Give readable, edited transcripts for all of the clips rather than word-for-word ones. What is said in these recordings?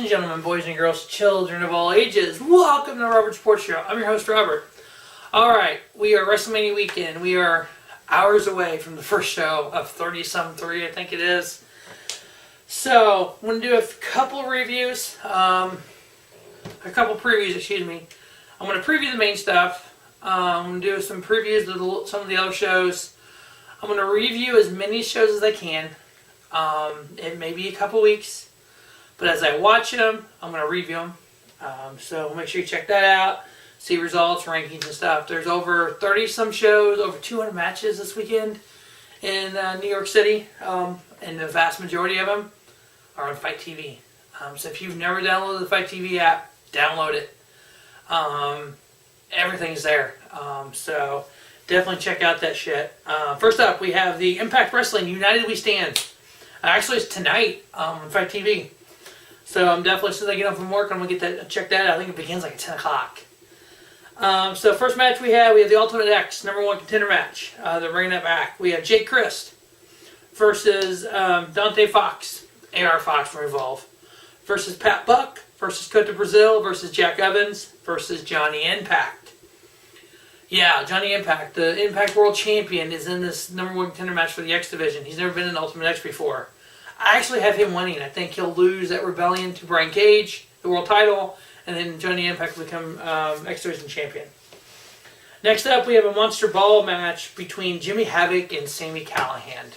and gentlemen, boys and girls, children of all ages, welcome to Robert Sports Show. I'm your host, Robert. Alright, we are WrestleMania weekend. We are hours away from the first show of 30-some-3, I think it is. So, I'm going to do a couple reviews, a couple previews, excuse me. I'm going to preview the main stuff. I'm going to do some previews of some of the other shows. I'm going to review as many shows as I can. It may be a couple weeks, but as I watch them, I'm going to review them. So make sure you check that out. See results, rankings, and stuff. There's over 30-some shows, over 200 matches this weekend in New York City, and the vast majority of them are on Fight TV. So if you've never downloaded the Fight TV app, download it. Everything's there. So definitely check out that shit. First up, we have the Impact Wrestling United We Stand. Actually, it's tonight on Fight TV. So I'm definitely, as soon as I get home from work, I'm going to check that out. I think it begins like at 10 o'clock. So first match we have the Ultimate X #1 contender match. They're bringing that back. We have Jake Crist versus Dante Fox, AR Fox from Revolve, versus Pat Buck, versus Cota Brazil, versus Jack Evans, versus Johnny Impact. Yeah, Johnny Impact, the Impact World Champion, is in this #1 contender match for the X Division. He's never been in Ultimate X before. I actually have him winning. I think he'll lose at Rebellion to Brian Cage, the world title, and then Johnny Impact will become X Division champion. Next up, we have a Monster Ball match between Jimmy Havoc and Sami Callihan.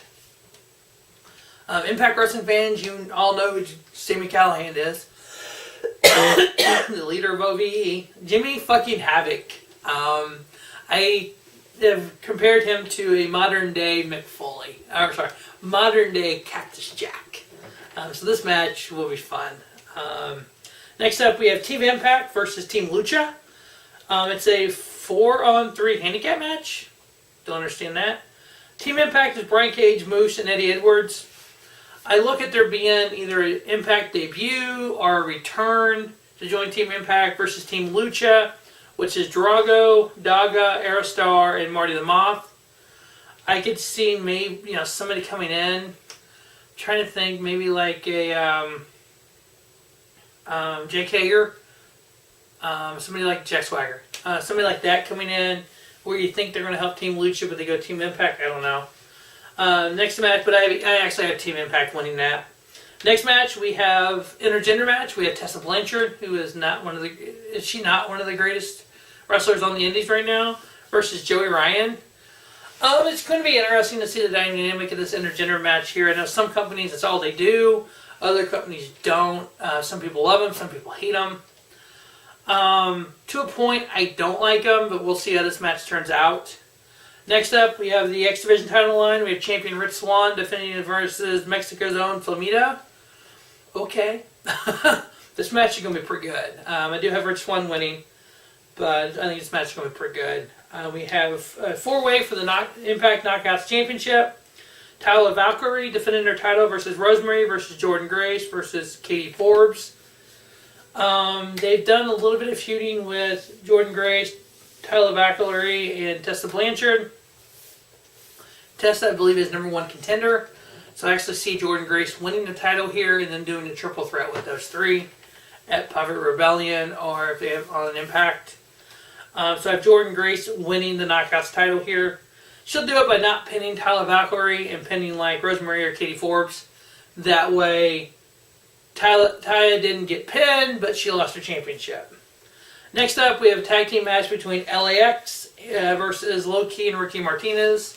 Impact Wrestling fans, you all know who Sami Callihan is. The leader of OVE. Jimmy fucking Havoc. I have compared him to a modern day Mick Foley. Modern day Cactus Jack. So this match will be fun. Next up, we have Team Impact versus Team Lucha. It's a 4-on-3 handicap match. Don't understand that. Team Impact is Brian Cage, Moose, and Eddie Edwards. I look at there being either an Impact debut or a return to join Team Impact versus Team Lucha, which is Drago, Daga, Aerostar, and Marty the Moth. I could see maybe somebody coming in. I'm trying to think, maybe like a Jake Hager, somebody like Jack Swagger, somebody like that coming in, where you think they're going to help Team Lucha, but they go Team Impact. I don't know. Next match, but I actually have Team Impact winning that. Next match, we have intergender match. We have Tessa Blanchard, who is not one of the. Is she not one of the greatest wrestlers on the Indies right now? Versus Joey Ryan. It's going to be interesting to see the dynamic of this intergender match here. I know some companies, that's all they do. Other companies don't. Some people love them. Some people hate them. To a point, I don't like them, but we'll see how this match turns out. Next up, we have the X Division title line. We have champion Rich Swann defending it versus Mexico's own Flamita. Okay. This match is going to be pretty good. I do have Rich Swann winning, but I think this match is going to be pretty good. We have a 4-way for the Impact Knockouts Championship. Tyler Valkyrie defending her title versus Rosemary versus Jordan Grace versus Katie Forbes. They've done a little bit of feuding with Jordan Grace, Tyler Valkyrie, and Tessa Blanchard. Tessa, I believe, is #1 contender. So I actually see Jordan Grace winning the title here and then doing a triple threat with those three at Private Rebellion or if they have on an Impact. So I have Jordan Grace winning the Knockouts title here. She'll do it by not pinning Tyler Valkyrie and pinning like Rosemary or Katie Forbes. That way, Taya didn't get pinned, but she lost her championship. Next up, we have a tag team match between LAX versus Low-Key and Ricky Martinez.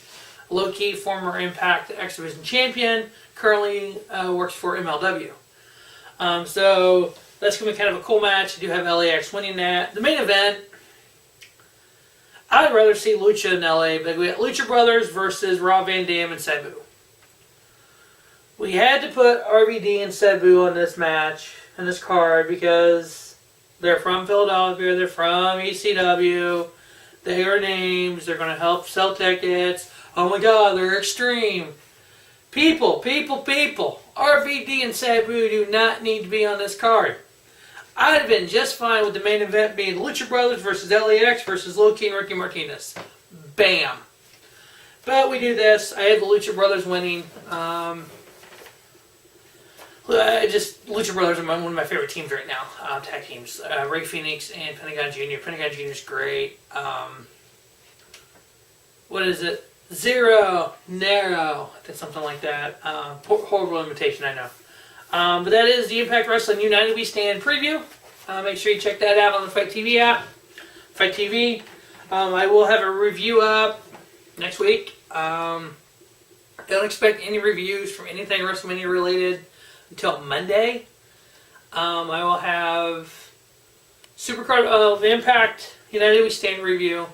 Low-Key, former Impact X Division champion, currently works for MLW. So that's going to be kind of a cool match. I do have LAX winning that. The main event, I'd rather see Lucha in LA, but we got Lucha Brothers versus Rob Van Dam and Sabu. We had to put RVD and Sabu on this match, on this card, because they're from Philadelphia, they're from ECW, they are names, they're going to help sell tickets. Oh my god, they're extreme. People. RVD and Sabu do not need to be on this card. I'd have been just fine with the main event being Lucha Brothers versus LAX versus Low-Key and Ricky Martinez. Bam. But we do this. I have the Lucha Brothers winning. Just Lucha Brothers are one of my favorite teams right now. Tag teams. Ray Phoenix and Pentagon Jr. Pentagon Jr. is great. What is it? Zero, narrow. I think something like that. Horrible imitation, I know. But that is the Impact Wrestling United We Stand preview. Make sure you check that out on the Fight TV app. Fight TV. I will have a review up next week. Don't expect any reviews from anything WrestleMania related until Monday. I will have Supercard of Impact United We Stand review.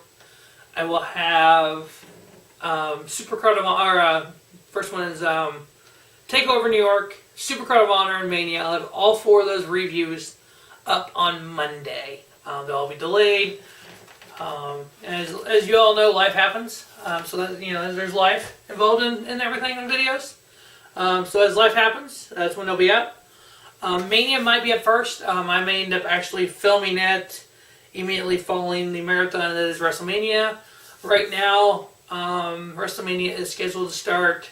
I will have Supercard of Honor. First one is Takeover New York, Supercard of Honor, and Mania. I'll have all 4 of those reviews up on Monday. They'll all be delayed. As you all know, life happens. So that, there's life involved in everything in videos. So as life happens, that's when they'll be up. Mania might be up first. I may end up actually filming it immediately following the marathon that is WrestleMania. Right now, WrestleMania is scheduled to start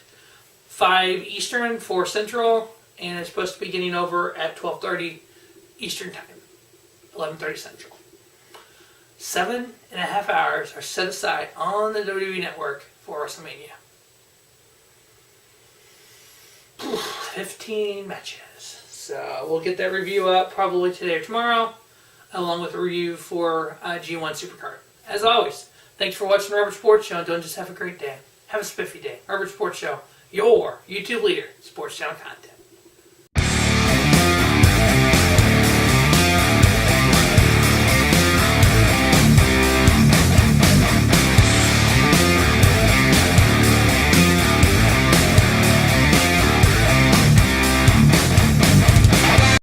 5 Eastern, 4 Central, and it's supposed to be getting over at 12:30 Eastern Time, 11:30 Central. 7.5 hours are set aside on the WWE Network for WrestleMania. 15 matches. So we'll get that review up probably today or tomorrow, along with a review for G1 Supercard. As always, thanks for watching the Rubber Sports Show. Don't just have a great day. Have a spiffy day. Rubber Sports Show, your YouTube leader, sports channel content.